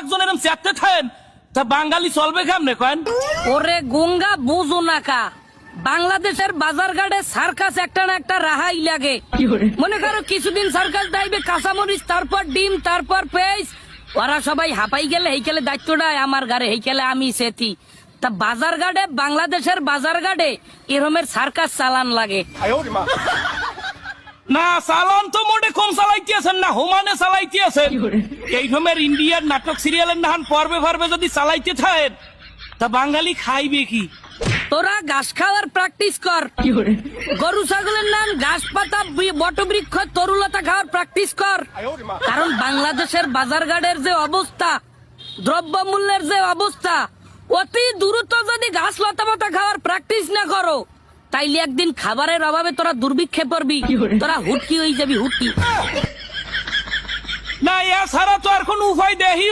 একজন এরকম চেতে থাকেন তা বাঙালি চলবে কেমনে কয়েন? ওরে গঙ্গা বুঝো না কা, বাংলাদেশের বাজার ঘাটে সার্কাস একটা না একটা রাহাই লাগে। মনে করো কিছুদিন সার্কাস দাইবে কাঁচামরিচ, তারপর ডিম, তারপর পেঁয়াজ, ওরা সবাই হাঁপাই গেলে হেইকেলে দায়িত্বটা আমার ঘরে, হেইকেলে আমি সেতি। তা বাজার ঘাটে, বাংলাদেশের বাজার ঘাটে এরমের সার্কাস চালান লাগে। না চালান তো মোটে কম চালাইতেছেন না, হোমানে চালাইতেছেন। এই রকমের ইন্ডিয়ার নাটক সিরিয়ালের নাহান পর্বে পর্বে যদি চালাইতে থাকেন তা বাঙালি খাইবে কি? তোরা ঘাস খাওয়ার প্র্যাকটিস কর, গরু ছাগলের নাম ঘাস পাতা বটবৃক্ষ তরুলতা খাওয়ার প্র্যাকটিস কর। কারণ বাংলাদেশের বাজার ঘাটের যে অবস্থা, দ্রব্যমূল্যের যে অবস্থা, অতি দ্রুত যদি ঘাস লতা পাতা খাওয়ার প্র্যাকটিস না করো তাইলে একদিন খাবারের অভাবে তোরা দুর্ভিক্ষে পড়বি, তোরা হুটকি হয়ে যাবি, হুটকি। না এছাড়া তো আর কোন উপায় দেখি